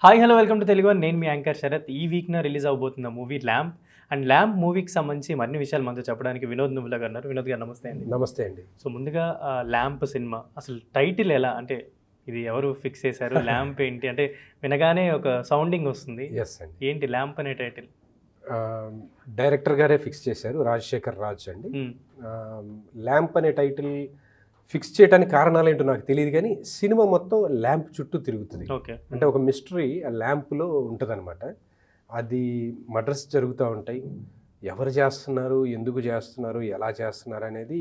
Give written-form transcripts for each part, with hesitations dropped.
Hi hello welcome to Telugu one. నేను మీ anchor Sharath. ఈ వీక్న రిలీజ్ అవబోతున్న మూవీ ల్యాంప్. అండ్ ల్యాంప్ మూవీకి సంబంధించి మరిన్ని విషయాలు మనతో చెప్పడానికి వినోద్ నువ్వులా గారు ఉన్నారు. వినోద్ గారు నమస్తే అండి. నమస్తే అండి. సో ముందుగా ల్యాంప్ సినిమా అసలు టైటిల్ ఎలా, అంటే ఇది ఎవరు ఫిక్స్ చేశారు? ల్యాంప్ ఏంటి అంటే వినగానే ఒక సౌండింగ్ వస్తుంది. ఎస్ అండి. ఏంటి ల్యాంప్ అనే టైటిల్? డైరెక్టర్ గారే ఫిక్స్ చేశారు, రాజశేఖర్ రాజ్ అండి. ల్యాంప్ అనే టైటిల్ ఫిక్స్ చేయడానికి కారణాలు ఏంటో నాకు తెలియదు, కానీ సినిమా మొత్తం ల్యాంప్ చుట్టూ తిరుగుతుంది. ఓకే. అంటే ఒక మిస్టరీ ఆ ల్యాంప్లో ఉంటుంది అనమాట. అది మర్డర్స్ జరుగుతూ ఉంటాయి, ఎవరు చేస్తున్నారు, ఎందుకు చేస్తున్నారు, ఎలా చేస్తున్నారు అనేది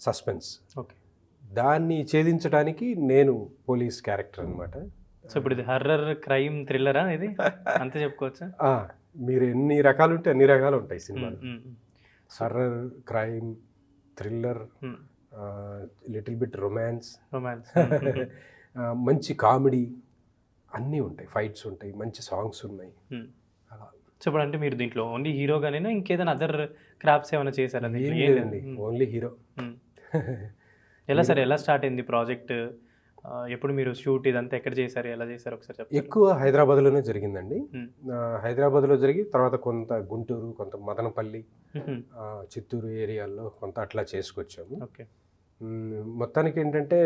సస్పెన్స్. ఓకే. దాన్ని ఛేదించడానికి నేను పోలీస్ క్యారెక్టర్ అనమాట. సో ఇప్పుడు ఇది హర్రర్, క్రైమ్, థ్రిల్లరా? ఇది అంతే చెప్పుకోవచ్చా? మీరు ఎన్ని రకాలు ఉంటే అన్ని రకాలు ఉంటాయి సినిమాలు. Horror, crime, thriller, little bit romance, మంచి కామెడీ అన్నీ ఉంటాయి, ఫైట్స్ ఉంటాయి, మంచి సాంగ్స్ ఉన్నాయి. అలా చెప్పండి. అంటే మీరు దీంట్లో ఓన్లీ హీరోగానేనా ఇంకేదైనా అదర్ క్రాఫ్ట్స్ ఏమైనా చేశారా? లేదండి, ఓన్లీ హీరో. ఎలా సార్, ఎలా స్టార్ట్ అయింది ప్రాజెక్ట్? ఎప్పుడు మీరు షూట్ ఇదంతా ఎక్కడ చేశారు, ఎలా చేశారు ఒకసారి చెప్పండి. ఎక్కువ హైదరాబాద్లోనే జరిగిందండి. హైదరాబాద్లో జరిగి తర్వాత కొంత గుంటూరు, కొంత మదనపల్లి, చిత్తూరు ఏరియాల్లో కొంత అట్లా చేసుకొచ్చాము. ఓకే. మొత్తానికి ఏంటంటే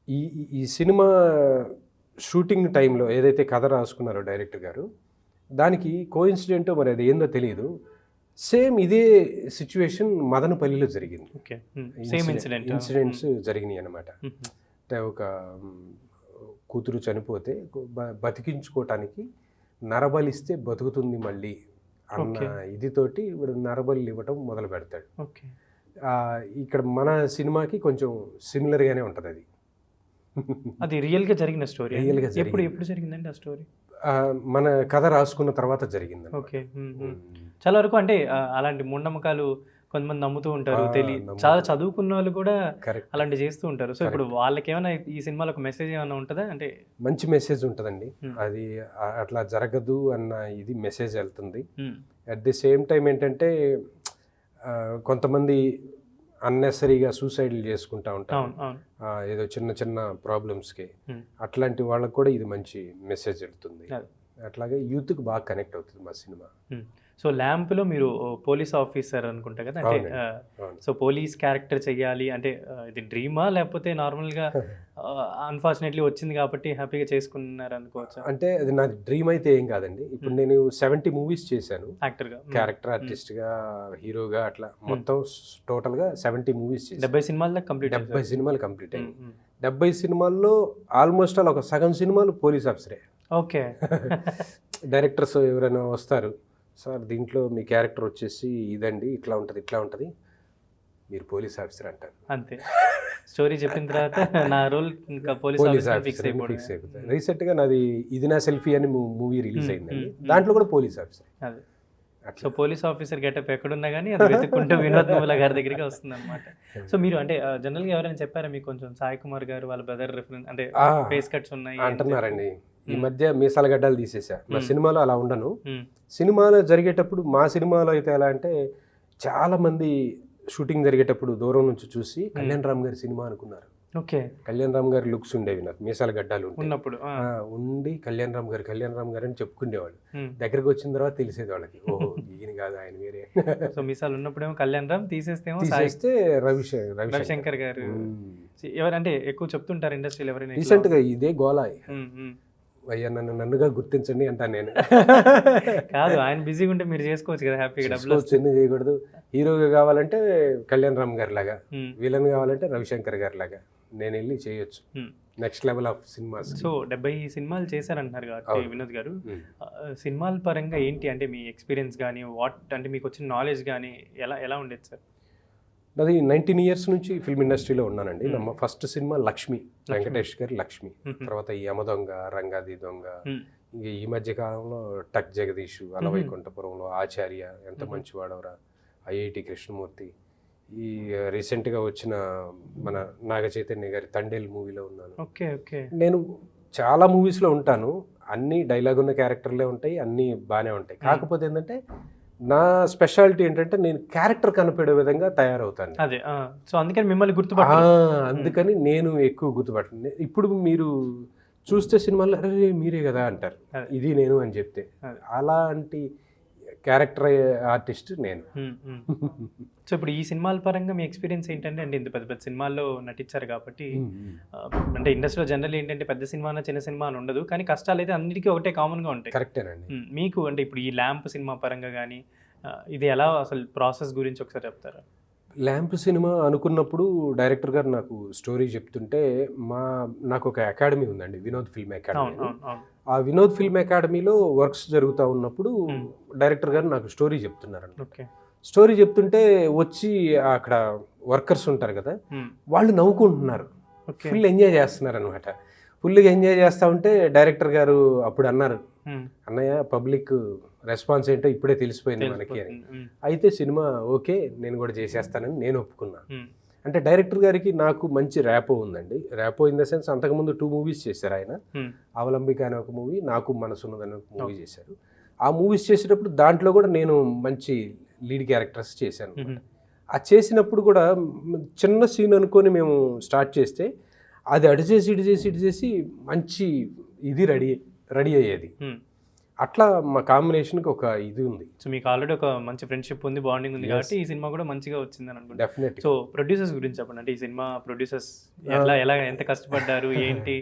ఈ ఈ సినిమా షూటింగ్ టైంలో ఏదైతే కథ రాసుకున్నారో డైరెక్టర్ గారు, దానికి కోఇన్సిడెంటో మరి అది ఏందో తెలియదు, సేమ్ ఇదే సిచ్యువేషన్ మదనపల్లిలో జరిగింది. ఇన్సిడెంట్స్ జరిగినాయి అన్నమాట. అంటే ఒక కూతురు చనిపోతే బతికించుకోవటానికి నరబలిస్తే బతుకుతుంది మళ్ళీ అన్న ఇదితోటి ఇప్పుడు నరబలి ఇవ్వటం మొదలు పెడతాడు. ఇక్కడ మన సినిమాకి కొంచెం సిమిలర్గానే ఉంటుంది. అది రియల్గా జరిగిన స్టోరీ. రియల్గా ఎప్పుడు జరిగిందండి ఆ స్టోరీ? మన కథ రాసుకున్న తర్వాత జరిగింది. ఓకే. చాలా వరకు అంటే అలాంటి మూఢనమ్మకాలు కొంతమంది నమ్ముతూ ఉంటారు, తెలియదు, చాలా చదువుకున్న వాళ్ళు కూడా అలాంటి చేస్తూ ఉంటారు. సో ఇప్పుడు వాళ్ళకి ఏమైనా ఈ సినిమాలో ఒక మెసేజ్ ఏమైనా ఉంటుందా? అంటే మంచి మెసేజ్ ఉంటుందండి. అది అట్లా జరగదు అన్న ఇది మెసేజ్ వెళ్తుంది. అట్ ది సేమ్ టైం ఏంటంటే కొంతమంది అన్నెసరీగా సూసైడ్లు చేసుకుంటా ఉంటారు ఏదో చిన్న చిన్న ప్రాబ్లమ్స్కి. అట్లాంటి వాళ్ళకి కూడా ఇది మంచి మెసేజ్ వెళ్తుంది. అట్లాగే యూత్కి బాగా కనెక్ట్ అవుతుంది మా సినిమా. సో ల్యాంప్లో మీరు పోలీస్ ఆఫీసర్ అనుకుంటా కదా, అంటే సో పోలీస్ క్యారెక్టర్ చెయ్యాలి అంటే ఇది డ్రీమా, లేకపోతే నార్మల్గా అన్ఫార్చునేట్లీ వచ్చింది కాబట్టి హ్యాపీగా చేసుకున్నారు అనుకోవచ్చు? అంటే అది నాకు డ్రీమ్ అయితే ఏం కాదండి. ఇప్పుడు నేను 70 మూవీస్ చేశాను యాక్టర్గా, క్యారెక్టర్ ఆర్టిస్ట్గా, హీరోగా, అట్లా మొత్తం టోటల్గా 70 మూవీస్ చేశాను. 70 సినిమాలు కంప్లీట్. 70 సినిమాలు కంప్లీట్ అయ్యాయి. 70 సినిమాల్లో ఆల్మోస్ట్ ఆల్ ఒక సగం సినిమాలు పోలీస్ ఆఫీసరే. ఓకే. డైరెక్టర్స్ ఎవరైనా వస్తారు, సార్ దీంట్లో మీ క్యారెక్టర్ వచ్చేసి ఇదండి, ఇట్లా ఉంటుంది, ఇట్లా ఉంటుంది, మీరు పోలీస్ ఆఫీసర్ అంటారు. అంతే. స్టోరీ చెప్పిన తర్వాత నా రోల్ ఇంకా పోలీస్ ఆఫీసర్ ఫిక్స్ అయిపోతుంది. రీసెంట్గా నాది ఇది నా సెల్ఫీ అని మూవీ రిలీజ్ అయిందండి, దాంట్లో కూడా పోలీస్ ఆఫీసర్. అదే. సో పోలీస్ ఆఫీసర్ గెటప్ ఎక్కడున్నా కానీ అది వెతుక్కుంటూ వినోద్ నువ్వుల గారి దగ్గరికి వస్తుంది అనమాట. సో మీరు అంటే జనరల్గా ఎవరైనా చెప్పారా మీకు, కొంచెం సాయి కుమార్ గారు వాళ్ళ బ్రదర్ రిఫరెన్స్ అంటే ఫేస్ కట్స్ ఉన్నాయి అంటున్నారండి. ఈ మధ్య మీసాల గడ్డలు తీసేసా. నా సినిమాలో అలా ఉండను. సినిమాలో జరిగేటప్పుడు, మా సినిమాలో అయితే ఎలా అంటే చాలా మంది షూటింగ్ జరిగేటప్పుడు దూరం నుంచి చూసి కళ్యాణ్ రామ్ గారి సినిమా అనుకున్నారు. ఓకే. కళ్యాణ్ రామ్ గారి లుక్స్ ఉండేవి నాకు, మీసాల గడ్డాలు ఉన్నప్పుడు ఉండి కళ్యాణ్ రామ్ గారు అని చెప్పుకునేవాళ్ళు. దగ్గరకు వచ్చిన తర్వాత తెలిసేది వాళ్ళకి, ఓహో ఈయన కాదు, ఆయన వేరే. సో మీసాలు ఉన్నప్పుడేమో కళ్యాణ్ రామ్, తీసేస్తే రవిశంకర్ గారు. ఎవరంటే ఎక్కువ చెప్తుంటారు ఇండస్ట్రీలో ఎవరైనా రీసెంట్గా ఇదే గోలా, అయ్యా నన్నుగా గుర్తించండి అంటాను నేను. కాదు, ఆయన బిజీగా ఉంటే మీరు చేసుకోవచ్చు కదా హ్యాపీగా, డబ్బులు ఎందుకు చేయకూడదు? హీరోగా కావాలంటే కళ్యాణ్ రామ్ గారి లాగా, విలన్ కావాలంటే రవిశంకర్ గారి లాగా నేను వెళ్ళి చేయొచ్చు. Next level of cinemas. So 70 సినిమాలు చేశారంటున్నారు కాబట్టి వినోద్ గారు, సినిమాల పరంగా ఏంటి అంటే మీ ఎక్స్పీరియన్స్ కానీ, అంటే మీకు వచ్చిన నాలెడ్జ్ కానీ ఎలా ఉండేది సార్? అది 19 years నుంచి ఫిల్మ్ ఇండస్ట్రీలో ఉన్నానండి. మా ఫస్ట్ సినిమా లక్ష్మి, వెంకటేష్ గారి లక్ష్మి. తర్వాత ఈ యమదొంగ, రంగాది దొంగ, ఇంక ఈ మధ్య కాలంలో టక్ జగదీష్, అలవైకుంఠపురంలో ఆచార్య, ఎంత మంచివాడవరా, ఐఐటి కృష్ణమూర్తి, ఈ రీసెంట్గా వచ్చిన మన నాగ చైతన్య గారి తండేల్ మూవీలో ఉన్నాను. ఓకే. ఓకే. నేను చాలా మూవీస్లో ఉంటాను, అన్నీ డైలాగ్ ఉన్న క్యారెక్టర్లే ఉంటాయి, అన్నీ బాగానే ఉంటాయి. కాకపోతే ఏంటంటే నా స్పెషాలిటీ ఏంటంటే నేను క్యారెక్టర్ కనిపెడే విధంగా తయారవుతాను. అదే. సో అందుకని మిమ్మల్ని గుర్తుపట్ట, అందుకని నేను ఎక్కువ గుర్తుపట్టను. ఇప్పుడు మీరు చూస్తే సినిమాలో అరే మీరే కదా అంటారు, అదే. ఇది నేను అని చెప్తే. అదే. అలాంటి క్యారెక్టర్ ఆర్టిస్ట్ నేను. సో ఇప్పుడు ఈ సినిమాల పరంగా మీ ఎక్స్పీరియన్స్ ఏంటంటే, అంటే ఇంత పెద్ద పెద్ద సినిమాల్లో నటించారు కాబట్టి అంటే ఇండస్ట్రీలో జనరల్ ఏంటంటే పెద్ద సినిమా చిన్న సినిమా అని ఉండదు, కానీ కష్టాలు అయితే అన్నిటికీ ఒకటే కామన్గా ఉంటాయి. కరెక్టేనండి. మీకు అంటే ఇప్పుడు ఈ ల్యాంప్ సినిమా పరంగా కానీ ఇది ఎలా అసలు ప్రాసెస్ గురించి ఒకసారి చెప్తారా? ల్యాంప్ సినిమా అనుకున్నప్పుడు డైరెక్టర్ గారు నాకు స్టోరీ చెప్తుంటే నాకు ఒక అకాడమీ ఉందండి, వినోద్ ఫిల్మ్ అకాడమీ. ఆ వినోద్ ఫిల్మ్ అకాడమీలో వర్క్స్ జరుగుతూ ఉన్నప్పుడు డైరెక్టర్ గారు నాకు స్టోరీ చెప్తున్నారు. స్టోరీ చెప్తుంటే వచ్చి అక్కడ వర్కర్స్ ఉంటారు కదా, వాళ్ళు నవ్వుకుంటున్నారు, ఫుల్ ఎంజాయ్ చేస్తున్నారు అనమాట. ఫుల్గా ఎంజాయ్ చేస్తూ ఉంటే డైరెక్టర్ గారు అప్పుడు అన్నారు, అన్నయ్య పబ్లిక్ రెస్పాన్స్ ఏంటో ఇప్పుడే తెలిసిపోయింది మనకి అని. అయితే సినిమా ఓకే నేను కూడా చేసేస్తానని నేను ఒప్పుకున్నా. అంటే డైరెక్టర్ గారికి నాకు మంచి ర్యాపో ఉందండి. ర్యాపో ఇన్ ద సెన్స్ అంతకుముందు 2 మూవీస్ చేశారు ఆయన. అవలంబిక అనే ఒక మూవీ, నాకు మనసున్నదని ఒక మూవీ చేశారు. ఆ మూవీస్ చేసేటప్పుడు దాంట్లో కూడా నేను మంచి లీడ్ క్యారెక్టర్స్ చేశాను. ఆ చేసినప్పుడు కూడా చిన్న సీన్ అనుకొని మేము స్టార్ట్ చేస్తే అది అటు చేసి మంచి ఇది రెడీ అయ్యేది. అట్లా మా కాంబినేషన్కి ఒక ఇది ఉంది. సో మీకు ఆల్రెడీ ఒక మంచి ఫ్రెండ్షిప్ ఉంది, బాండింగ్ ఉంది కాబట్టి ఈ సినిమా కూడా మంచిగా వచ్చింది అని అనుకుంటున్నాను. డెఫినెట్లీ. సో ప్రొడ్యూసర్స్ గురించి చెప్పండి, అంటే ఈ సినిమా ప్రొడ్యూసర్స్ ఎంత కష్టపడ్డారు ఏంటి?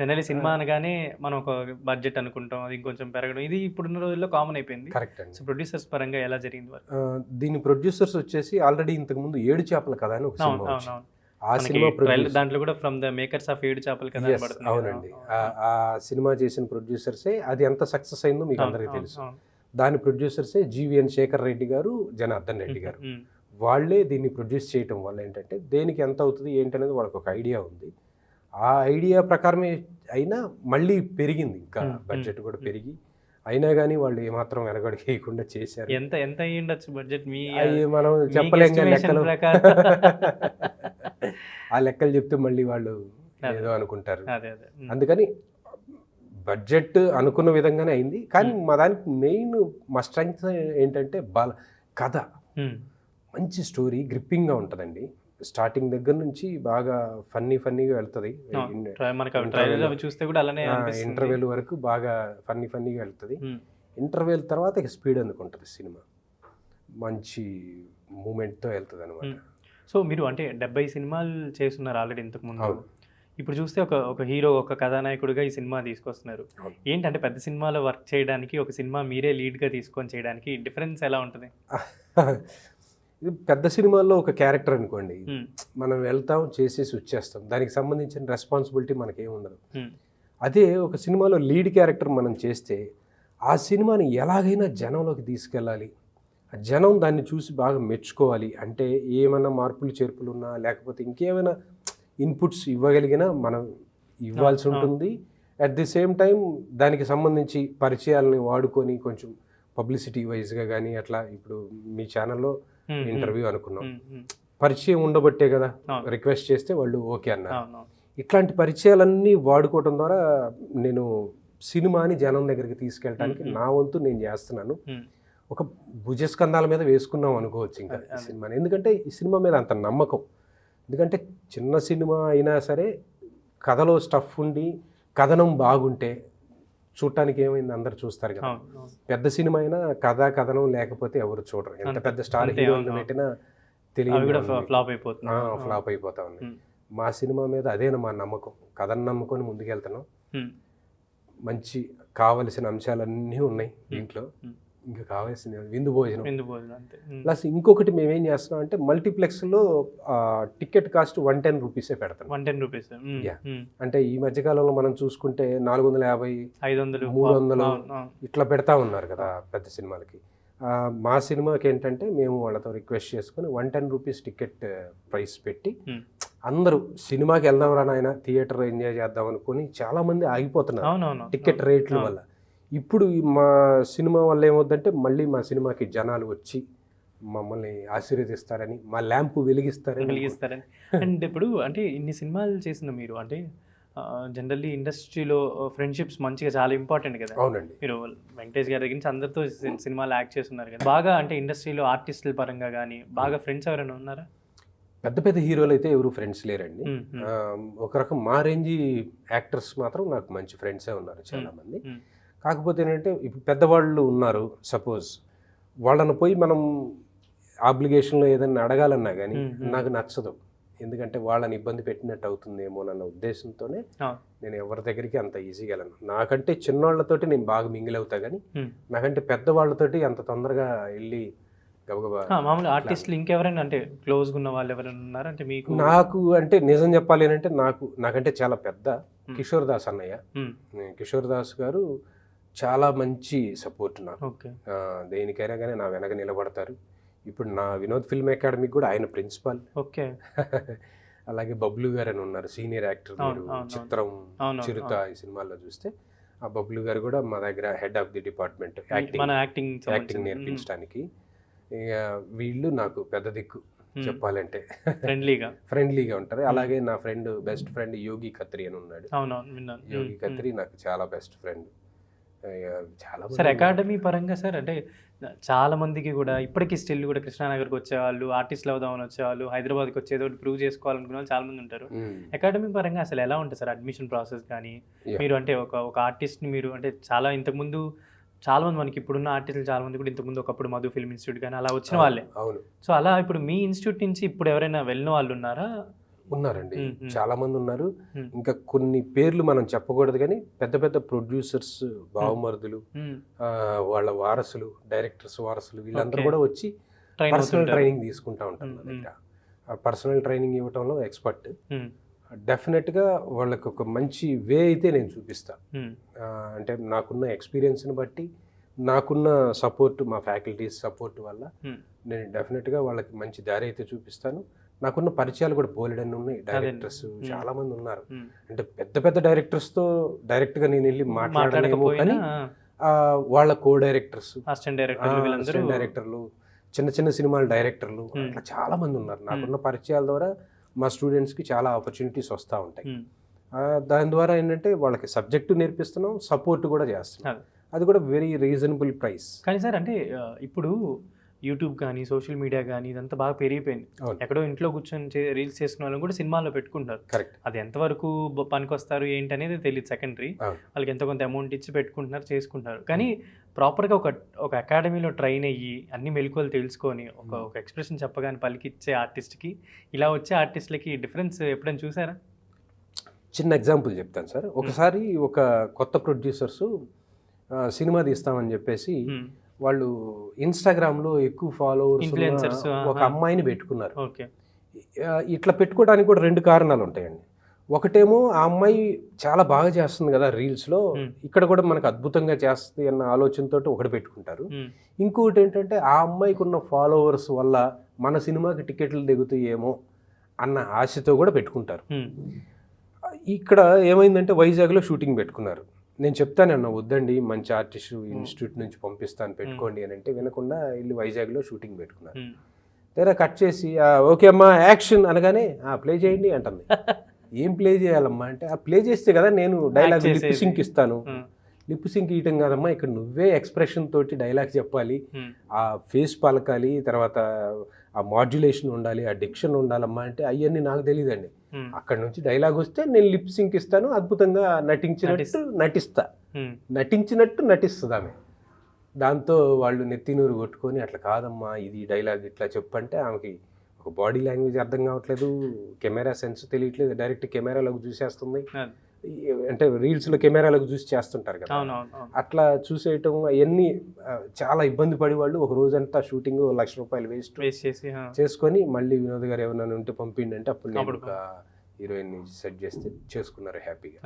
జనరల్లీ సినిమా అనగానే మనం ఒక బడ్జెట్ అనుకుంటాం, అది ఇంకొంచెం పెరగడం, ఇది ఇప్పుడున్న రోజుల్లో కామన్ అయిపోయింది. కరెక్ట్ అండి. సో ప్రొడ్యూసర్స్ పరంగా ఎలా జరిగింది వర్క్? దీని ప్రొడ్యూసర్స్ వచ్చేసి ఆల్రెడీ ఇంతకుముందు 7 చేపల కథ అని ఒక సినిమా వచ్చింది. ఆ సినిమా దాంట్లో కూడా ఫ్రమ్ ద మేకర్స్ ఆఫ్ 7 చేపల కథ. అవునండి. ఆ సినిమా చేసిన ప్రొడ్యూసర్సే అది ఎంత సక్సెస్ అయిందో మీకు అందరికీ తెలుసు. దాని ప్రొడ్యూసర్సే జీవీఎన్ శేఖర్ రెడ్డి గారు, జనార్దన్ రెడ్డి గారు. వాళ్ళే దీన్ని ప్రొడ్యూస్ చేయటం వల్ల ఏంటంటే దేనికి ఎంత అవుతుంది ఏంటనేది వాళ్ళకి ఒక ఐడియా ఉంది. ఆ ఐడియా ప్రకారమే అయినా మళ్ళీ పెరిగింది, ఇంకా బడ్జెట్ కూడా పెరిగి, అయినా కానీ వాళ్ళు ఏమాత్రం వెనకడుగేయకుండా చేశారు. ఎంత అయ్యి ఉండొచ్చు బడ్జెట్? మనం చెప్పలేం లెక్కలు. ఆ లెక్కలు చెప్తే మళ్ళీ వాళ్ళు ఏదో అనుకుంటారు. అందుకని బడ్జెట్ అనుకున్న విధంగానే అయింది. కానీ మా దానికి మెయిన్ మా స్ట్రెంగ్త్ ఏంటంటే కథ, మంచి స్టోరీ, గ్రిప్పింగ్గా ఉంటుందండి. స్టార్టింగ్ దగ్గర నుంచి బాగా ఫన్నీగా వెళ్తుంది. ఇంటర్వెల్ వరకు బాగా ఫన్నీగా వెళ్తుంది. ఇంటర్వెల్ తర్వాత ఇక స్పీడ్ అందుకుంటుంది సినిమా, మంచి మూమెంట్తో వెళ్తుంది అనమాట. సో మీరు అంటే 70 సినిమాలు చేస్తున్నారు ఆల్రెడీ ఇంతకుముందు. ఇప్పుడు చూస్తే ఒక హీరో, ఒక కథానాయకుడిగా ఈ సినిమా తీసుకొస్తున్నారు. ఏంటంటే పెద్ద సినిమాలో వర్క్ చేయడానికి, ఒక సినిమా మీరే లీడ్గా తీసుకొని చేయడానికి డిఫరెన్స్ ఎలా ఉంటుంది? ఇది పెద్ద సినిమాల్లో ఒక క్యారెక్టర్ అనుకోండి, మనం వెళ్తాం చేసేసి వచ్చేస్తాం, దానికి సంబంధించిన రెస్పాన్సిబిలిటీ మనకేం ఉండదు. అదే ఒక సినిమాలో లీడ్ క్యారెక్టర్ మనం చేస్తే ఆ సినిమాని ఎలాగైనా జనంలోకి తీసుకెళ్ళాలి, జనం దాన్ని చూసి బాగా మెచ్చుకోవాలి. అంటే ఏమైనా మార్పులు చేర్పులు ఉన్నా లేకపోతే ఇంకేమైనా ఇన్పుట్స్ ఇవ్వగలిగినా మనం ఇవ్వాల్సి ఉంటుంది. అట్ ది సేమ్ టైం దానికి సంబంధించి పరిచయాలని వాడుకొని కొంచెం పబ్లిసిటీ వైజ్గా కానీ అట్లా, ఇప్పుడు మీ ఛానల్లో ఇంటర్వ్యూ అనుకున్నాం, పరిచయం ఉండబట్టే కదా రిక్వెస్ట్ చేస్తే వాళ్ళు ఓకే అన్నారు. ఇట్లాంటి పరిచయాలన్నీ వాడుకోవడం ద్వారా నేను సినిమాని జనం దగ్గరికి తీసుకెళ్ళడానికి నా వంతు నేను చేస్తున్నాను. ఒక భుజస్కంధాల మీద వేసుకున్నాం అనుకోవచ్చు ఇంకా ఈ సినిమాని. ఎందుకంటే ఈ సినిమా మీద అంత నమ్మకం. ఎందుకంటే చిన్న సినిమా అయినా సరే కథలో స్టఫ్ ఉండి కథనం బాగుంటే చూడటానికి ఏమైంది అందరు చూస్తారు కదా. పెద్ద సినిమా అయినా కథనం లేకపోతే ఎవరు చూడరు. ఎంత పెద్ద స్టార్ హీరోని పెట్టినా తెలియదు, ఫ్లాప్ అయిపోతా ఉంది. మా సినిమా మీద అదే మా నమ్మకం, కథను నమ్ముకొని ముందుకెళ్తున్నాం. మంచి కావలసిన అంశాలన్నీ ఉన్నాయి దీంట్లో. ఇంకా కావాల్సిన విందు భోజనం. ప్లస్ ఇంకొకటి మేమేం చేస్తున్నాం అంటే మల్టీప్లెక్స్లో టికెట్ కాస్ట్ 110 రూపీసే పెడతాం. 110 రూపీస్. అంటే ఈ మధ్యకాలంలో మనం చూసుకుంటే 450, 500, 300 ఇట్లా పెడతా ఉన్నారు కదా పెద్ద సినిమాలకి. మా సినిమాకి ఏంటంటే మేము వాళ్ళతో రిక్వెస్ట్ చేసుకుని 110 రూపీస్ టికెట్ ప్రైస్ పెట్టి అందరూ సినిమాకి వెళ్దాం రా నాయన, థియేటర్ ఎంజాయ్ చేద్దాం అనుకుని చాలా మంది ఆగిపోతున్నారు టికెట్ రేట్ల వల్ల. ఇప్పుడు మా సినిమా వల్ల ఏమవుతుందంటే మళ్ళీ మా సినిమాకి జనాలు వచ్చి మమ్మల్ని ఆశీర్వదిస్తారని, మా ల్యాంపు వెలిగిస్తారని. అండ్ ఇప్పుడు అంటే ఇన్ని సినిమాలు చేసిన మీరు, అంటే జనరల్లీ ఇండస్ట్రీలో ఫ్రెండ్షిప్స్ మంచిగా చాలా ఇంపార్టెంట్ కదా. అవునండి. మీరు వెంకటేష్ గారి దగ్గర నుంచి అందరితో సినిమాలు యాక్ట్ చేస్తున్నారు కదా. బాగా అంటే ఇండస్ట్రీలో ఆర్టిస్టుల పరంగా కానీ బాగా ఫ్రెండ్స్ ఎవరైనా ఉన్నారా? పెద్ద పెద్ద హీరోలు అయితే ఎవరు ఫ్రెండ్స్ లేరండి. మ్మ్, మ్మ్. ఒక రకం మా రేంజీ యాక్టర్స్ మాత్రం నాకు మంచి ఫ్రెండ్సే ఉన్నారు చాలామంది. మ్మ్. కాకపోతే ఏంటంటే ఇప్పుడు పెద్దవాళ్ళు ఉన్నారు సపోజ్, వాళ్ళని పోయి మనం ఆబ్లిగేషన్లో ఏదైనా అడగాలన్నా కానీ నాకు నచ్చదు. ఎందుకంటే వాళ్ళని ఇబ్బంది పెట్టినట్టు అవుతుందేమో అన్న ఉద్దేశంతోనే నేను ఎవరి దగ్గరికి అంత ఈజీగా వెళ్ళను. నాకంటే చిన్నవాళ్ళతోటి నేను బాగా మింగిల్ అవుతా, కానీ నాకంటే పెద్దవాళ్ళతోటి అంత తొందరగా వెళ్ళి గబగబా. మామూలు ఆర్టిస్టులు ఇంకెవరైనా అంటే క్లోజ్గా ఉన్న వాళ్ళు ఎవరైనా ఉన్నారా అంటే మీకు? నాకు అంటే నిజం చెప్పాలి అంటే నాకంటే చాలా పెద్ద కిషోర్ దాస్ అన్నయ్య. కిషోర్ దాస్ గారు చాలా మంచి సపోర్ట్ నాకు. దేనికైనా కానీ నా వెనక నిలబడతారు. ఇప్పుడు నా వినోద్ ఫిల్మ్ అకాడమీకి కూడా ఆయన ప్రిన్సిపాల్. ఓకే. అలాగే బబ్లు గారు అని ఉన్నారు, సీనియర్ యాక్టర్. మీరు చిత్రం, చిరుత ఈ సినిమాల్లో చూస్తే ఆ బబ్లు గారు కూడా మా దగ్గర head of the department acting నేర్పించడానికి. ఇక వీళ్ళు నాకు పెద్ద దిక్కు చెప్పాలంటే. ఫ్రెండ్లీగా ఉంటారు. అలాగే నా ఫ్రెండ్, బెస్ట్ ఫ్రెండ్ యోగి ఖత్రి అని ఉన్నాడు. యోగి ఖత్రి నాకు చాలా బెస్ట్ ఫ్రెండ్. చాలా సార్ అకాడమీ పరంగా సార్ అంటే చాలా మందికి కూడా ఇప్పటికీ స్టిల్ కూడా కృష్ణానగర్కి వచ్చేవాళ్ళు, ఆర్టిస్టులు అవుదామని వచ్చేవాళ్ళు, హైదరాబాద్కి వచ్చేదో ప్రూవ్ చేసుకోవాలనుకునే వాళ్ళు చాలా మంది ఉంటారు. అకాడమీ పరంగా అసలు ఎలా ఉంటుంది సార్ అడ్మిషన్ ప్రాసెస్ కానీ? మీరు అంటే ఒక ఆర్టిస్ట్ని మీరు అంటే చాలా ఇంతకుముందు చాలా మంది మనకి ఇప్పుడున్న ఆర్టిస్టులు చాలా మంది కూడా ఇంతకుముందు ఒకప్పుడు మధు ఫిల్మ్ ఇన్స్టిట్యూట్ కానీ అలా వచ్చిన వాళ్ళే. అవును. సో అలా ఇప్పుడు మీ ఇన్స్టిట్యూట్ నుంచి ఇప్పుడు ఎవరైనా వెళ్ళిన వాళ్ళు ఉన్నారా? ఉన్నారండి, చాలా మంది ఉన్నారు. ఇంకా కొన్ని పేర్లు మనం చెప్పకూడదు, కానీ పెద్ద పెద్ద ప్రొడ్యూసర్స్, బావమరుదులు, వాళ్ళ వారసులు, డైరెక్టర్స్ వారసులు, వీళ్ళందరూ కూడా వచ్చి పర్సనల్ ట్రైనింగ్ తీసుకుంటా ఉంటారు నా దగ్గర. ఆ పర్సనల్ ట్రైనింగ్ ఇవ్వటంలో ఎక్స్పర్ట్. డెఫినెట్గా వాళ్ళకి ఒక మంచి వే అయితే నేను చూపిస్తాను. అంటే నాకున్న ఎక్స్పీరియన్స్ని బట్టి, నాకున్న సపోర్ట్, మా ఫ్యాకల్టీస్ సపోర్ట్ వల్ల నేను డెఫినెట్గా వాళ్ళకి మంచి దారి అయితే చూపిస్తాను. నాకున్న పరిచయాలు కూడా బోలెడన్ని ఉన్నాయి. డైరెక్టర్స్ చాలా మంది ఉన్నారు. అంటే పెద్ద పెద్ద డైరెక్టర్స్తో డైరెక్ట్గా నేను వెళ్ళి మాట్లాడలేము, కానీ వాళ్ళ కో డైరెక్టర్స్, అసిస్టెంట్ డైరెక్టర్లు, చిన్న చిన్న సినిమాల డైరెక్టర్లు, అట్లా చాలా మంది ఉన్నారు. నాకున్న పరిచయాల ద్వారా మా స్టూడెంట్స్కి చాలా ఆపర్చునిటీస్ వస్తూ ఉంటాయి. దాని ద్వారా ఏంటంటే వాళ్ళకి సబ్జెక్టు నేర్పిస్తున్నాం, సపోర్ట్ కూడా చేస్తున్నాం. అది కూడా వెరీ రీజనబుల్ ప్రైస్. కానీ సార్ అంటే ఇప్పుడు యూట్యూబ్ కానీ సోషల్ మీడియా కానీ ఇదంతా బాగా పెరిగిపోయింది. ఎక్కడో ఇంట్లో కూర్చొని రీల్స్ చేసుకున్న వాళ్ళని కూడా సినిమాల్లో పెట్టుకుంటారు. కరెక్ట్. అది ఎంతవరకు పనికొస్తారు ఏంటి అనేది తెలియదు, సెకండరీ. వాళ్ళకి ఎంతో కొంత అమౌంట్ ఇచ్చి పెట్టుకుంటున్నారు, చేసుకుంటారు. కానీ ప్రాపర్గా ఒక అకాడమీలో ట్రైన్ అయ్యి అన్ని మెలకువలు తెలుసుకొని ఒక ఎక్స్ప్రెషన్ చెప్పగానే పలికిచ్చే ఆర్టిస్ట్కి ఇలా వచ్చే ఆర్టిస్ట్లకి డిఫరెన్స్ ఎప్పుడైనా చూసారా? చిన్న ఎగ్జాంపుల్ చెప్తాను సార్. ఒకసారి ఒక కొత్త ప్రొడ్యూసర్స్ సినిమా తీస్తామని చెప్పేసి వాళ్ళు ఇన్స్టాగ్రామ్లో ఎక్కువ ఫాలోవర్స్ ఒక అమ్మాయిని పెట్టుకున్నారు. ఇట్లా పెట్టుకోవడానికి కూడా రెండు కారణాలు ఉంటాయండి. ఒకటేమో ఆ అమ్మాయి చాలా బాగా చేస్తుంది కదా రీల్స్లో, ఇక్కడ కూడా మనకు అద్భుతంగా చేస్తుంది అన్న ఆలోచనతో ఒకటి పెట్టుకుంటారు. ఇంకొకటి ఏంటంటే ఆ అమ్మాయికి ఉన్న ఫాలోవర్స్ వల్ల మన సినిమాకి టికెట్లు దిగుతాయేమో అన్న ఆశతో కూడా పెట్టుకుంటారు. ఇక్కడ ఏమైందంటే వైజాగ్లో షూటింగ్ పెట్టుకున్నారు. నేను చెప్తానన్నా వద్దండి, మంచి ఆర్టిస్ట్ ఇన్స్టిట్యూట్ నుంచి పంపిస్తాను పెట్టుకోండి అని అంటే వినకుండా వెళ్ళి వైజాగ్లో షూటింగ్ పెట్టుకున్నారు. తెర కట్ చేసి ఓకే అమ్మా యాక్షన్ అనగానే ప్లే చేయండి అంటుంది. ఏం ప్లే చేయాలమ్మా అంటే ప్లే చేస్తే కదా నేను డైలాగ్ లిప్ సింక్ ఇస్తాను. లిప్ సింక్ ఇయటం కాదమ్మా, ఇక్కడ నువ్వే ఎక్స్ప్రెషన్ తోటి డైలాగ్ చెప్పాలి, ఆ ఫేస్ పలకాలి, తర్వాత ఆ మాడ్యులేషన్ ఉండాలి, ఆ డిక్షన్ ఉండాలమ్మా అంటే అవన్నీ నాకు తెలియదండి. అక్కడ నుంచి డైలాగ్ వస్తే నేను లిప్ సింక్ ఇస్తాను, అద్భుతంగా నటించినట్టు నటిస్తుంది ఆమె. దాంతో వాళ్ళు నెత్తినూరు కొట్టుకొని అట్లా కాదమ్మా ఇది డైలాగ్ ఇట్లా చెప్పంటే ఆమెకి ఒక బాడీ లాంగ్వేజ్ అర్థం కావట్లేదు, కెమెరా సెన్స్ తెలియట్లేదు, డైరెక్ట్ కెమెరాలోకి చూసేస్తుంది. అంటే రీల్స్లో కెమెరాలకు చూసి చేస్తుంటారు కదా, అట్లా చూసేయటం అవన్నీ చాలా ఇబ్బంది పడి వాళ్ళు ఒక రోజంతా షూటింగ్ ₹1,00,000 వేస్ట్ చేసుకొని మళ్ళీ వినోద్ గారు ఎవరైనా ఉంటే పంపిండి అంటే అప్పుడు నేను ఒక హీరోయిన్ సెట్ చేస్తే చేసుకున్నారు హ్యాపీగా.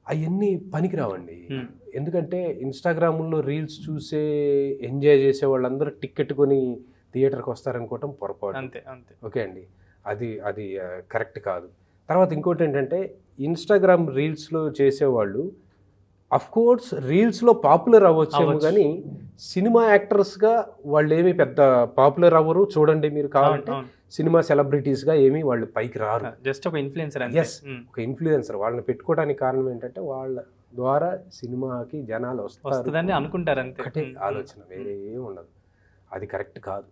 అవన్నీ పనికిరావండి. ఎందుకంటే ఇన్స్టాగ్రామ్లో రీల్స్ చూసే ఎంజాయ్ చేసే వాళ్ళందరూ టికెట్ కొని థియేటర్కి వస్తారనుకోవటం పొరపాటు. ఓకే అండి, అది కరెక్ట్ కాదు. తర్వాత ఇంకోటి ఏంటంటే ఇన్స్టాగ్రామ్ రీల్స్లో చేసేవాళ్ళు అఫ్కోర్స్ రీల్స్లో పాపులర్ అవ్వచ్చేమో, కానీ సినిమా యాక్టర్స్గా వాళ్ళు ఏమి పెద్ద పాపులర్ అవ్వరు. చూడండి మీరు కావాలంటే సినిమా సెలబ్రిటీస్గా ఏమి వాళ్ళు పైకి రారు. జస్ట్ ఒక ఇన్ఫ్లుయెన్సర్. ఒక ఇన్ఫ్లుయెన్సర్. వాళ్ళని పెట్టుకోవడానికి కారణం ఏంటంటే వాళ్ళ ద్వారా సినిమాకి జనాలు వస్తారని అనుకుంటారు. ఒకటే ఆలోచన, వేరే ఏమి ఉండదు. అది కరెక్ట్ కాదు.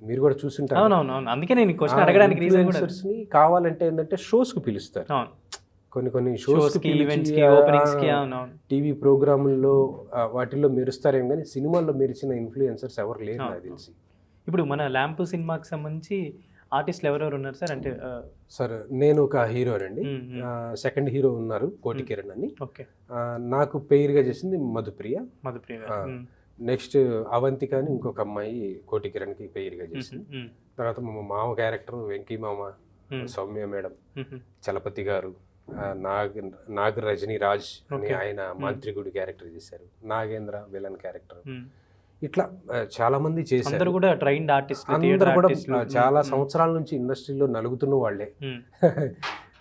మీరు కూడా చూసుంటారు. అవునవును, అందుకే నేను క్వశ్చన్ అడగడానికి రీజన్ కూడా ఇన్ఫ్లుయెన్సర్స్ ని కావాలంటే ఏంటంటే షోస్ కి పిలుస్తారు, అవును, కొన్ని షోస్ కి ఈవెంట్స్ కి ఓపెనింగ్స్ కి. అవునవును, టీవీ ప్రోగ్రాముల్లో వాటిల్లో మెరుస్తారేమో కానీ సినిమాల్లో మెరిచిన ఇన్ఫ్లుయెన్సర్స్ ఎవరు లేరు నాకు తెలిసి. ఇప్పుడు మన ల్యాంప్ సినిమాకి సంబంధించి ఆర్టిస్టులు ఎవరెవరు ఉన్నారు సార్? అంటే సార్ నేను ఒక హీరోనండి, సెకండ్ హీరో ఉన్నారు కోటి కిరణ్ అని. ఓకే, నాకు పేరుగా చేసింది మధుప్రియ. నెక్స్ట్ అవంతిక అని ఇంకొక అమ్మాయి కోటి కిరణ్కి పేరుగా చేసింది. తర్వాత మా మామ క్యారెక్టర్ వెంకీ మామ, సౌమ్య మేడం, చలపతి గారు, నాగ రజనీ రాజ్ అని ఆయన మాంత్రికుడి క్యారెక్టర్ చేశారు, నాగేంద్ర విలన్ క్యారెక్టర్. ఇట్లా చాలా మంది చేశారు. అందరూ కూడా ట్రైన్డ్ ఆర్టిస్ట్, అందరూ కూడా చాలా సంవత్సరాల నుంచి ఇండస్ట్రీలో నలుగుతున్న వాళ్ళే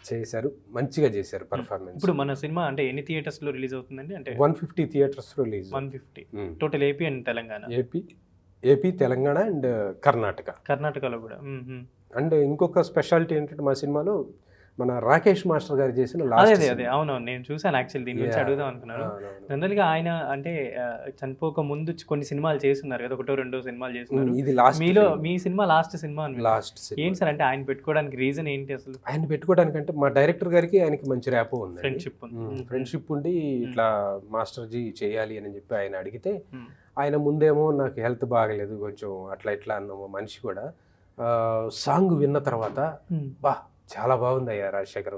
చేశారు, మంచిగా చేశారు పర్ఫార్మెన్స్. ఇప్పుడు మన సినిమా అంటే ఎన్ని థియేటర్స్ లో రిలీజ్ అవుతుందండి? అంటే 150 theatres release. 150 total AP and Telangana. AP Telangana and కర్ణాటకలో కూడా. అండ్ ఇంకొక స్పెషాలిటీ ఏంటంటే మా సినిమాలో మన రాకేష్ మాస్టర్ గారు చేసిన అదే అవునవును, నేను చూసాను యాక్చువల్లీ, దీని గురించి అడుగుదాం అనుకున్నాను. జనరల్గా ఆయన అంటే చనిపోక ముందు కొన్ని సినిమాలు చేస్తున్నారు కదా, ఒకటో రెండో సినిమాలు చేస్తున్నారు. ఇది లాస్ట్, మీలో మీ సినిమా లాస్ట్ సినిమా. లాస్ట్ ఏంటి సార్ అంటే ఆయన పెట్టుకోవడానికి రీజన్ ఏంటి అసలు? ఆయన పెట్టుకోవడానికి అంటే మా డైరెక్టర్ గారికి ఆయనకి మంచి ర్యాపో ఉంది, ఫ్రెండ్షిప్ ఉండి ఇట్లా మాస్టర్ జీ చేయాలి అని చెప్పి ఆయన అడిగితే, ఆయన ముందేమో నాకు హెల్త్ బాగలేదు కొంచెం అట్లా ఇట్లా అన్నాము మనిషి కూడా. సాంగ్ విన్న తర్వాత బా చాలా బాగుంది అయ్యా రాజశేఖర్,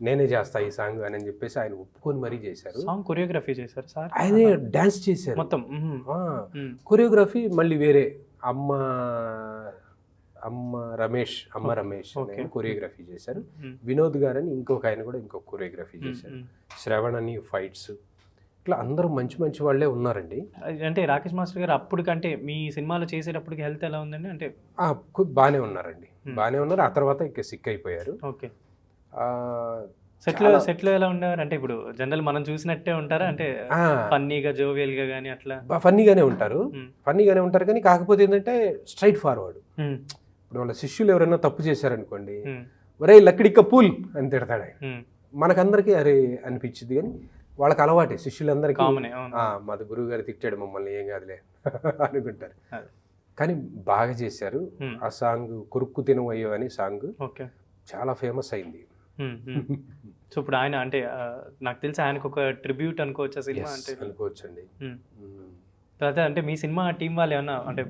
నేనే చేస్తా ఈ సాంగ్ అని చెప్పేసి ఆయన ఒప్పుకొని మరీ చేశారు. సాంగ్ కొరియోగ్రఫీ చేశారు సార్, ఆయనే డాన్స్ చేశారు మొత్తం. కొరియోగ్రఫీ మళ్ళీ వేరే అమ్మ రమేష్ కొరియోగ్రఫీ చేశారు. వినోద్ గారని ఇంకొక ఆయన కూడా ఇంకొక కొరియోగ్రఫీ చేశారు. శ్రవణ్ అని ఫైట్స్. ఇట్లా అందరూ మంచి మంచి వాళ్ళే ఉన్నారండి. అంటే రాకేష్ మాస్టర్ గారు అప్పుడు కంటే మీ సినిమాలో చేసేటప్పటికి హెల్త్ ఎలా ఉందండి? అంటే బాగానే ఉన్నారండి, బాగానే ఉన్నారు. ఆ తర్వాత ఇంకా సిక్ అయిపోయారు. ఓకే, సెట్లో ఎలా ఉండేవారు? అంటే ఇప్పుడు జనరల్ మనం చూసినట్టే ఉంటారా? అంటే ఫన్నీగా జోవియల్ గా కానీ అట్లా? ఫన్నీగానే ఉంటారు కానీ కాకపోతే ఏంటంటే స్ట్రైట్ ఫార్వర్డ్. ఇప్పుడు వాళ్ళ శిష్యులు ఎవరైనా తప్పు చేశారనుకోండి, ఒరే లక్కడిక్క పూల్ అని తిడతాడు. మనకందరికీ అరే అనిపించింది కానీ వాళ్ళకి అలవాటే, శిష్యులందరికీ మాది గురువు గారు తిట్టాడు మమ్మల్ని ఏం కాదులే అనుకుంటారు. కానీ బాగా చేశారు. ఆ సాంగ్ కొరుక్కు తినవయ్యో అని సాంగ్ చాలా ఫేమస్ అయింది. సో ఇప్పుడు ఆయన అంటే నాకు తెలిసి ఆయనకు ఒక ట్రిబ్యూట్ అనుకోవచ్చు సినిమా అంటే. అనుకోవచ్చండి. తర్వాత అంటే మీ సినిమా టీం వాళ్ళు ఏమన్నా అంటే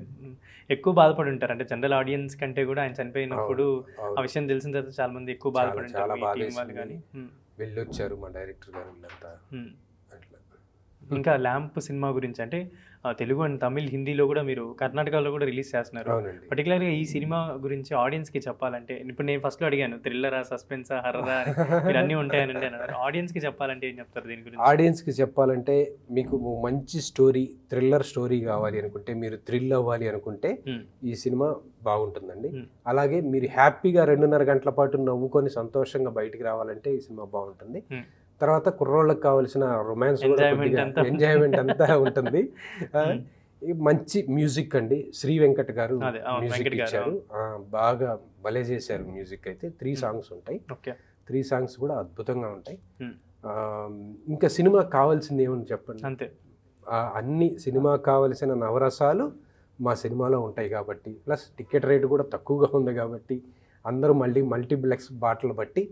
ఎక్కువ బాధపడి ఉంటారు? అంటే జనరల్ ఆడియన్స్ కంటే కూడా ఆయన చనిపోయినప్పుడు ఆ విషయం తెలిసిన తర్వాత చాలా మంది ఎక్కువ బాధపడి ఉంటారు. వెళ్ళొచ్చారు మా డైరెక్టర్ గారు వీళ్ళంతా. ఇంకా ల్యాంప్ సినిమా గురించి అంటే తెలుగు అండ్ తమిళ్, హిందీలో కూడా మీరు కర్ణాటకలో కూడా రిలీజ్ చేస్తున్నారు. పర్టికులర్గా ఈ సినిమా గురించి ఆడియన్స్కి చెప్పాలంటే, ఇప్పుడు నేను ఫస్ట్లో అడిగాను థ్రిల్లరా, సస్పెన్సా, హర్రరా మీరు అన్నీ ఉంటాయని అన్నారు. ఆడియన్స్కి చెప్పాలంటే ఏం చెప్తారు దీని గురించి? ఆడియన్స్కి చెప్పాలంటే మీకు మంచి స్టోరీ, థ్రిల్లర్ స్టోరీ కావాలి అనుకుంటే, మీరు థ్రిల్ అవ్వాలి అనుకుంటే ఈ సినిమా బాగుంటుందండి. అలాగే మీరు హ్యాపీగా 2.5 గంటల పాటు నవ్వుకొని సంతోషంగా బయటికి రావాలంటే ఈ సినిమా బాగుంటుంది. తర్వాత కుర్రోళ్ళకి కావాల్సిన రొమాన్స్, ఎంజాయ్మెంట్ అంతా ఉంటుంది. మంచి మ్యూజిక్ అండి, శ్రీ వెంకట్ గారు మ్యూజిక్ ఇచ్చారు, బాగా భలే చేశారు మ్యూజిక్. అయితే 3 సాంగ్స్ ఉంటాయి, 3 సాంగ్స్ కూడా అద్భుతంగా ఉంటాయి. ఇంకా సినిమా కావాల్సింది ఏమని చెప్పండి, అంతే. అన్ని సినిమా కావలసిన నవరసాలు మా సినిమాలో ఉంటాయి కాబట్టి, ప్లస్ టికెట్ రేటు కూడా తక్కువగా ఉంది కాబట్టి అందరూ మల్టీప్లెక్స్ బాటలు బట్టి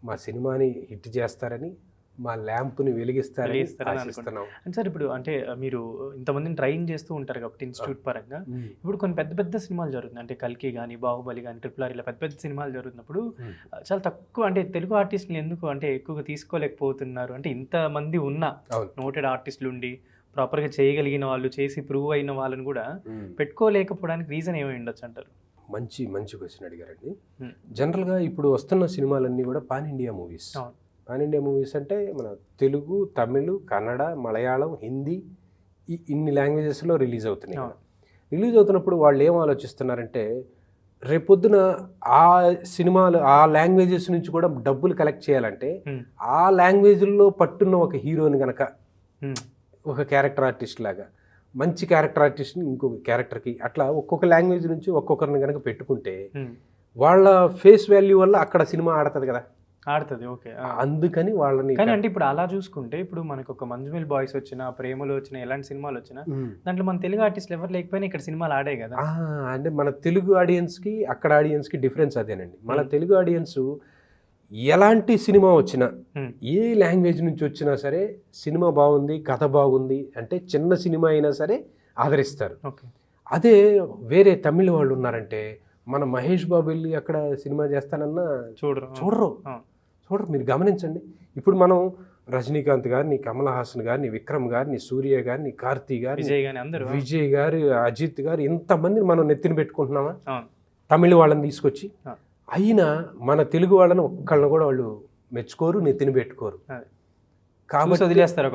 మా సినిమాని హిట్ చేస్తారని, మా ల్యాంప్ని వెలిగిస్తారని ఆశిస్తున్నాం. అంటే సార్ ఇప్పుడు అంటే మీరు ఇంతమందిని ట్రైన్ చేస్తూ ఉంటారు కాబట్టి ఇన్స్టిట్యూట్ పరంగా, ఇప్పుడు కొన్ని పెద్ద పెద్ద సినిమాలు జరుగుతుంది, అంటే కల్కి కానీ, బాహుబలి కానీ, RRR ఇలా పెద్ద పెద్ద సినిమాలు జరుగుతున్నప్పుడు చాలా తక్కువ అంటే తెలుగు ఆర్టిస్టులు ఎందుకు అంటే ఎక్కువగా తీసుకోలేకపోతున్నారు? అంటే ఇంతమంది ఉన్న నోటెడ్ ఆర్టిస్టులు ఉండి ప్రాపర్గా చేయగలిగిన వాళ్ళు, చేసి ప్రూవ్ అయిన వాళ్ళని కూడా పెట్టుకోలేకపోవడానికి రీజన్ ఏమై ఉండొచ్చు అంటారు? మంచి క్వశ్చన్ అడిగారండి. జనరల్గా ఇప్పుడు వస్తున్న సినిమాలన్నీ కూడా pan India movies. Pan India movies అంటే మన తెలుగు, తమిళ్, కన్నడ, మలయాళం, హిందీ ఇన్ని లాంగ్వేజెస్లో రిలీజ్ అవుతున్నాయి. రిలీజ్ అవుతున్నప్పుడు వాళ్ళు ఏం ఆలోచిస్తున్నారంటే, రేపొద్దున ఆ సినిమాలు ఆ లాంగ్వేజెస్ నుంచి కూడా డబ్బులు కలెక్ట్ చేయాలంటే ఆ లాంగ్వేజ్లో పట్టున్న ఒక హీరోని కనుక ఒక క్యారెక్టర్ ఆర్టిస్ట్ లాగా, మంచి క్యారెక్టర్ ఆర్టిస్ట్ని ఇంకొక క్యారెక్టర్కి అట్లా ఒక్కొక్క లాంగ్వేజ్ నుంచి ఒక్కొక్కరిని కనుక పెట్టుకుంటే వాళ్ళ ఫేస్ వాల్యూ వల్ల అక్కడ సినిమా ఆడుతుంది కదా. ఆడుతుంది. ఓకే. అందుకని వాళ్ళని కానీ అంటే ఇప్పుడు అలా చూసుకుంటే ఇప్పుడు మనకు ఒక మంజుమేల్ బాయ్స్ వచ్చినా, ప్రేమలు వచ్చినా, ఎలాంటి సినిమాలు వచ్చినా దాంట్లో మన తెలుగు ఆర్టిస్టులు ఎవరు లేకపోయినా ఇక్కడ సినిమాలు ఆడే కదా. అంటే మన తెలుగు ఆడియన్స్కి అక్కడ ఆడియన్స్కి డిఫరెన్స్ అదేనండి. మన తెలుగు ఆడియన్స్ ఎలాంటి సినిమా వచ్చినా ఏ లాంగ్వేజ్ నుంచి వచ్చినా సరే సినిమా బాగుంది, కథ బాగుంది అంటే చిన్న సినిమా అయినా సరే ఆదరిస్తారు. అదే వేరే తమిళ వాళ్ళు ఉన్నారంటే మన మహేష్ బాబు వెళ్ళి అక్కడ సినిమా చేస్తానన్నా చూడరు. మీరు గమనించండి. ఇప్పుడు మనం రజనీకాంత్ గారిని, కమల్ హాసన్ గారిని, విక్రమ్ గారిని, సూర్య గారిని, కార్తీ గారిని, విజయ్ గారు, అజిత్ గారు ఇంతమందిని మనం నెత్తిన పెట్టుకుంటున్నామా తమిళ వాళ్ళని తీసుకొచ్చి? అయినా మన తెలుగు వాళ్ళని ఒక్కళ్ళని కూడా వాళ్ళు మెచ్చుకోరు, నెత్తిన పెట్టుకోరు. కాబట్టి వదిలేస్తారు.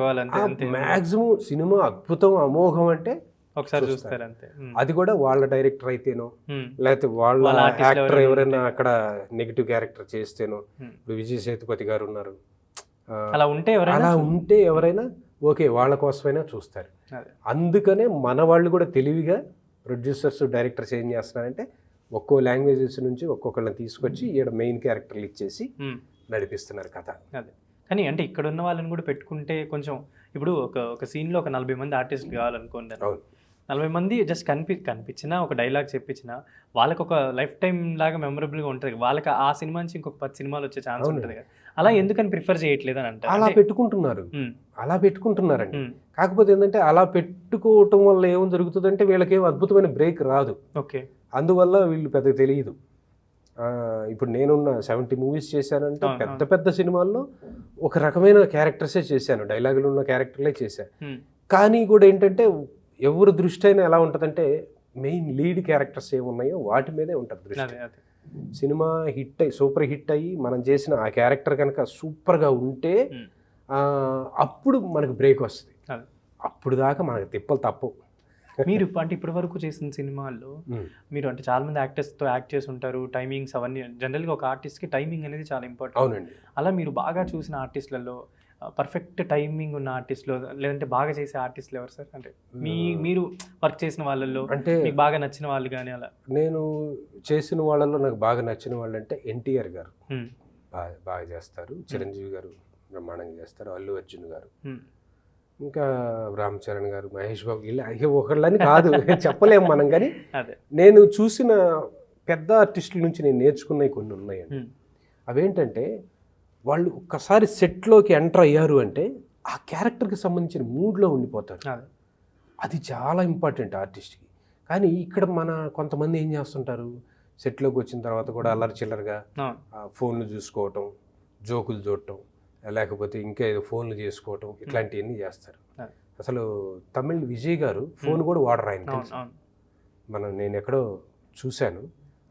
మ్యాక్సిమం సినిమా అద్భుతం, అమోఘం అంటే ఒకసారి చూస్తారు అంతే. అది కూడా వాళ్ళ డైరెక్టర్ అయితేనో, లేకపోతే వాళ్ళ యాక్టర్ ఎవరైనా అక్కడ నెగిటివ్ క్యారెక్టర్ చేస్తేనో. ఇప్పుడు విజయ్ సేతుపతి గారు ఉన్నారు, అలా ఉంటే ఎవరైనా ఓకే వాళ్ళ కోసమైనా చూస్తారు. అందుకనే మన వాళ్ళు కూడా తెలివిగా ప్రొడ్యూసర్స్, డైరెక్టర్స్ ఏం చేస్తున్నారంటే ఒక్కో లాంగ్వేజెస్ నుంచి ఒక్కొక్కళ్ళని తీసుకొచ్చి ఈడ మెయిన్ క్యారెక్టర్లు ఇచ్చేసి నడిపిస్తున్నారు కథ. అదే కానీ అంటే ఇక్కడ ఉన్న వాళ్ళని కూడా పెట్టుకుంటే కొంచెం ఇప్పుడు ఒక సీన్లో ఒక 40 మంది ఆర్టిస్టులు కావాలనుకోండి, 40 మంది జస్ట్ కనిపించినా ఒక డైలాగ్ చెప్పించినా వాళ్ళకి ఒక లైఫ్ టైం లాగా మెమరబుల్గా ఉంటుంది. వాళ్ళకి ఆ సినిమా నుంచి ఇంకొక 10 సినిమాలు వచ్చే ఛాన్స్ ఉంటుంది కదా. అలా ఎందుకని ప్రిఫర్ చేయట్లేదు అని అంటే అలా పెట్టుకుంటున్నారండి. కాకపోతే ఏంటంటే అలా పెట్టుకోవటం వల్ల ఏం జరుగుతుందంటే వీళ్ళకి ఏం అద్భుతమైన బ్రేక్ రాదు. ఓకే, అందువల్ల వీళ్ళు పెద్దగా తెలియదు. ఇప్పుడు నేనున్న 70 మూవీస్ చేశానంటే పెద్ద పెద్ద సినిమాల్లో ఒక రకమైన క్యారెక్టర్సే చేశాను, డైలాగులు ఉన్న క్యారెక్టర్లే చేశాను. కానీ కూడా ఏంటంటే ఎవరు దృష్టి అయినా ఎలా ఉంటుందంటే మెయిన్ లీడ్ క్యారెక్టర్స్ ఏమున్నాయో వాటి మీదే ఉంటుంది దృష్టి. సినిమా సూపర్ హిట్ అయ్యి మనం చేసిన ఆ క్యారెక్టర్ కనుక సూపర్గా ఉంటే అప్పుడు మనకు బ్రేక్ వస్తుంది. అప్పుడు దాకా మనకు తిప్పలు తప్పవు. మీరు అంటే ఇప్పటి వరకు చేసిన సినిమాల్లో మీరు అంటే చాలా మంది యాక్టర్స్తో యాక్ట్ చేసి ఉంటారు, టైమింగ్స్ అవన్నీ జనరల్గా ఒక ఆర్టిస్ట్కి టైమింగ్ అనేది చాలా ఇంపార్టెంట్. అవునండి. అలా మీరు బాగా చూసిన ఆర్టిస్టులలో పర్ఫెక్ట్ టైమింగ్ ఉన్న ఆర్టిస్టులు లేదంటే బాగా చేసే ఆర్టిస్టులు ఎవరు సార్? అంటే మీరు వర్క్ చేసిన వాళ్ళల్లో అంటే మీకు బాగా నచ్చిన వాళ్ళు కానీ అలా? నేను చేసిన వాళ్ళల్లో నాకు బాగా నచ్చిన వాళ్ళు అంటే ఎన్టీఆర్ గారు బాగా చేస్తారు, చిరంజీవి గారు బ్రహ్మాండంగా చేస్తారు, అల్లు అర్జున్ గారు, ఇంకా రామ్ చరణ్ గారు, మహేష్ బాబు, ఇలా ఒకళ్ళని కాదు చెప్పలేము మనం. కానీ నేను చూసిన పెద్ద ఆర్టిస్టుల నుంచి నేను నేర్చుకున్నవి కొన్ని ఉన్నాయండి. అవేంటంటే వాళ్ళు ఒక్కసారి సెట్లోకి ఎంటర్ అయ్యారు అంటే ఆ క్యారెక్టర్కి సంబంధించిన మూడ్లో ఉండిపోతారు. అది చాలా ఇంపార్టెంట్ ఆర్టిస్ట్కి. కానీ ఇక్కడ మన కొంతమంది ఏం చేస్తుంటారు, సెట్లోకి వచ్చిన తర్వాత కూడా అల్లరి చిల్లరగా ఫోన్లు చూసుకోవటం, జోకులు చూడటం, లేకపోతే ఇంకా ఏదో ఫోన్లు చేసుకోవటం, ఇట్లాంటివన్నీ చేస్తారు. అసలు తమిళ్ విజయ్ గారు ఫోన్ కూడా వాడరు ఆయన. నేను ఎక్కడో చూశాను,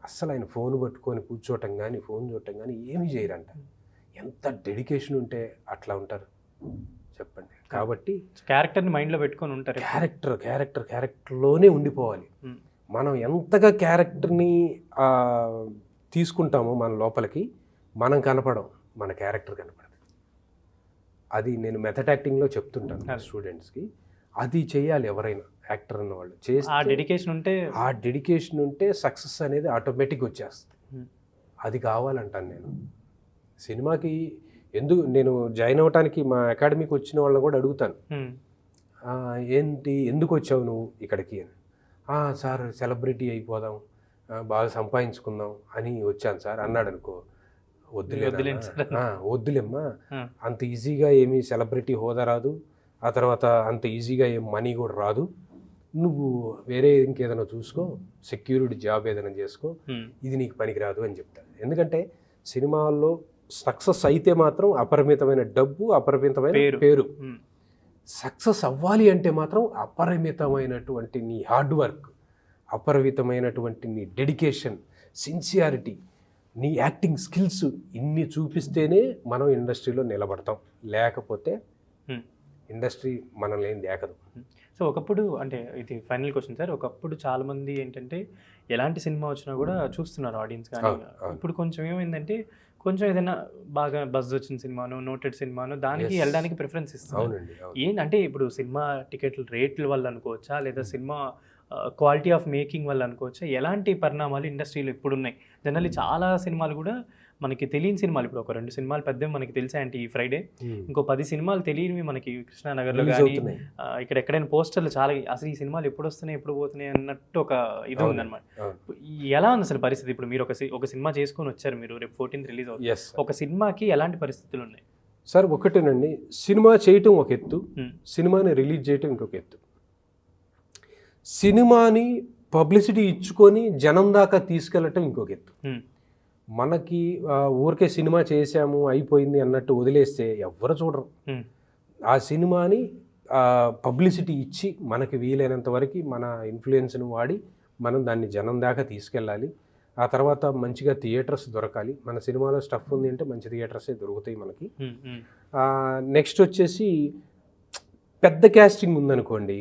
అస్సలు ఆయన ఫోన్ పట్టుకొని కూర్చోవటం కానీ ఫోన్ చూడటం కానీ ఏమీ చేయరంట. ఎంత డెడికేషన్ ఉంటే అట్లా ఉంటారు చెప్పండి. కాబట్టి క్యారెక్టర్ని మైండ్లో పెట్టుకొని ఉంటారు. క్యారెక్టర్లోనే ఉండిపోవాలి. మనం ఎంతగా క్యారెక్టర్ని తీసుకుంటామో మన లోపలికి, మనం కనపడం, మన క్యారెక్టర్ కనపడదు. అది నేను మెథడ్ యాక్టింగ్లో చెప్తుంటాను స్టూడెంట్స్కి. అది చేయాలి ఎవరైనా, యాక్టర్ అన్న వాళ్ళు చేస్తే ఆ డెడికేషన్ ఉంటే సక్సెస్ అనేది ఆటోమేటిక్గా వచ్చేస్తుంది. అది కావాలంటాను నేను. సినిమాకి నేను జాయిన్ అవ్వటానికి మా అకాడమీకి వచ్చిన వాళ్ళని కూడా అడుగుతాను, ఎందుకు వచ్చావు నువ్వు ఇక్కడికి అని. సార్ సెలబ్రిటీ అయిపోదాం, బాగా సంపాదించుకుందాం అని వచ్చాను సార్ అన్నాడు అనుకో, వద్దులేమ్మా, అంత ఈజీగా ఏమీ సెలబ్రిటీ హోదా రాదు, ఆ తర్వాత అంత ఈజీగా ఏం మనీ కూడా రాదు, నువ్వు వేరే ఇంకేదైనా చూసుకో, సెక్యూరిటీ జాబ్ ఏదైనా చేసుకో, ఇది నీకు పనికిరాదు అని చెప్తాను. ఎందుకంటే సినిమాల్లో సక్సెస్ అయితే మాత్రం అపరిమితమైన డబ్బు, అపరిమితమైన పేరు. సక్సెస్ అవ్వాలి అంటే మాత్రం అపరిమితమైనటువంటి నీ హార్డ్ వర్క్, అపరిమితమైనటువంటి నీ డెడికేషన్, సిన్సియారిటీ, నీ యాక్టింగ్ స్కిల్స్ ఇన్ని చూపిస్తేనే మనం ఇండస్ట్రీలో నిలబడతాం. లేకపోతే ఇండస్ట్రీ మనల్ని ఏం దేకదు. సో ఒకప్పుడు అంటే ఇది ఫైనల్ క్వశ్చన్ సార్, ఒకప్పుడు చాలామంది ఏంటంటే ఎలాంటి సినిమా వచ్చినా కూడా చూస్తున్నారు ఆడియన్స్. కానీ ఇప్పుడు కొంచెం ఏమైందంటే కొంచెం ఏదైనా బాగా బజ్ వచ్చిన సినిమాను, నోటెడ్ సినిమాను దానికి వెళ్ళడానికి ప్రిఫరెన్స్ ఇస్తున్నారు. ఏంటంటే ఇప్పుడు సినిమా టికెట్ల రేట్ల వల్ల అనుకోవచ్చా, లేదా సినిమా క్వాలిటీ ఆఫ్ మేకింగ్ వల్ల అనుకోవచ్చా, ఎలాంటి పరిణామాలు ఇండస్ట్రీలో ఇప్పుడు ఉన్నాయి? జనరల్లీ చాలా సినిమాలు కూడా మనకి తెలియని సినిమాలు ఇప్పుడు ఒక 2 సినిమాలు పెద్దవి మనకి తెలిసాయంటే ఈ ఫ్రైడే, ఇంకో 10 సినిమాలు తెలియనివి మనకి కృష్ణానగర్లో Release కానీ అవుతున్నాయి. ఇక్కడ ఎక్కడైనా పోస్టర్లు చాలా అసలు ఈ సినిమాలు ఎప్పుడు వస్తున్నాయి ఎప్పుడు పోతున్నాయి అన్నట్టు ఒక ఇది ఉందన్నమాట. ఎలా ఉంది అసలు పరిస్థితి? ఇప్పుడు మీరు ఒక సినిమా చేసుకొని వచ్చారు, మీరు రేపు 14th రిలీజ్ అవుతుంది. ఎస్ ఒక సినిమాకి ఎలాంటి పరిస్థితులు ఉన్నాయి? సార్ ఒకటేనండి, సినిమా చేయటం ఒక ఎత్తు, సినిమాని రిలీజ్ చేయటం ఇంకొక ఎత్తు. సినిమాని పబ్లిసిటీ ఇచ్చుకొని జనం దాకా తీసుకెళ్ళటం ఇంకొక ఎత్తు. మనకి ఊరికే సినిమా చేసాము అయిపోయింది అన్నట్టు వదిలేస్తే ఎవ్వరు చూడరు. ఆ సినిమాని పబ్లిసిటీ ఇచ్చి మనకి వీలైనంత వరకు మన ఇన్ఫ్లుయెన్స్ని వాడి మనం దాన్ని జనం దాకా తీసుకెళ్ళాలి. ఆ తర్వాత మంచిగా థియేటర్స్ దొరకాలి. మన సినిమాలో స్టఫ్ ఉంది అంటే మంచి థియేటర్సే దొరుకుతాయి మనకి. నెక్స్ట్ వచ్చేసి పెద్ద క్యాస్టింగ్ ఉందనుకోండి,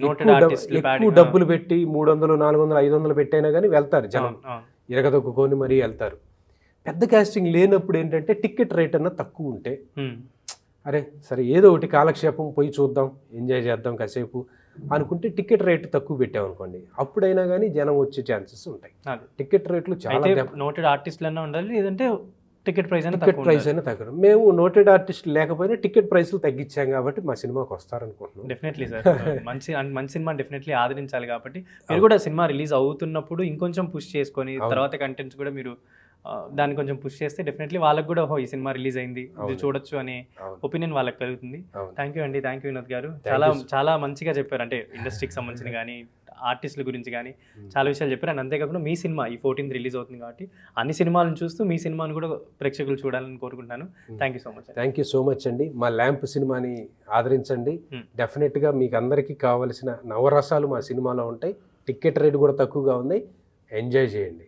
ఎక్కువ డబ్బులు పెట్టి 300, 400, 500 పెట్టైనా కానీ వెళ్తారు జనం, ఇరగదొక్కుకొని మరీ వెళ్తారు. పెద్ద క్యాస్టింగ్ లేనప్పుడు ఏంటంటే టికెట్ రేట్ అన్న తక్కువ ఉంటే, అరే సరే ఏదో ఒకటి కాలక్షేపం పోయి చూద్దాం, ఎంజాయ్ చేద్దాం కాసేపు అనుకుంటే టికెట్ రేట్ తక్కువ పెట్టామనుకోండి, అప్పుడైనా కానీ జనం వచ్చే ఛాన్సెస్ ఉంటాయి. టికెట్ రేట్లు చాలా నోటెడ్ ఆర్టిస్టులన్నా ఉండాలి, లేదంటే టికెట్ ప్రైస్ అయినా తగ్గదు. మేము నోటెడ్ ఆర్టిస్ట్ లేకపోయినా టికెట్ ప్రైస్లు తగ్గించాం కాబట్టి మా సినిమాకి వస్తారనుకుంటున్నాం. డెఫినెట్లీ సార్, మంచి సినిమా డెఫినెట్లీ ఆదరించాలి కాబట్టి మీరు కూడా సినిమా రిలీజ్ అవుతున్నప్పుడు ఇంకొంచెం పుష్ చేసుకొని తర్వాత కంటెంట్స్ కూడా మీరు దాన్ని కొంచెం పుష్ చేస్తే డెఫినెట్లీ వాళ్ళకి కూడా ఈ సినిమా రిలీజ్ అయింది, ఇది చూడొచ్చు అనే ఒపీనియన్ వాళ్ళకి కలుగుతుంది. థ్యాంక్ యూ అండి, థ్యాంక్ యూ వినోద్ గారు, చాలా మంచిగా చెప్పారు. అంటే ఇండస్ట్రీకి సంబంధించిన కానీ ఆర్టిస్టుల గురించి కానీ చాలా విషయాలు చెప్పారు. అండ్ అంతేకాకుండా మీ సినిమా ఈ 14th రిలీజ్ అవుతుంది కాబట్టి అన్ని సినిమాలను చూస్తూ మీ సినిమాను కూడా ప్రేక్షకులు చూడాలని కోరుకుంటున్నాను. Thank you so much. Thank you so much అండి. మా ల్యాంప్ సినిమాని ఆదరించండి. డెఫినెట్గా మీకు అందరికీ కావలసిన నవరసాలు మా సినిమాలో ఉంటాయి. టికెట్ రేట్ కూడా తక్కువగా ఉంది, ఎంజాయ్ చేయండి.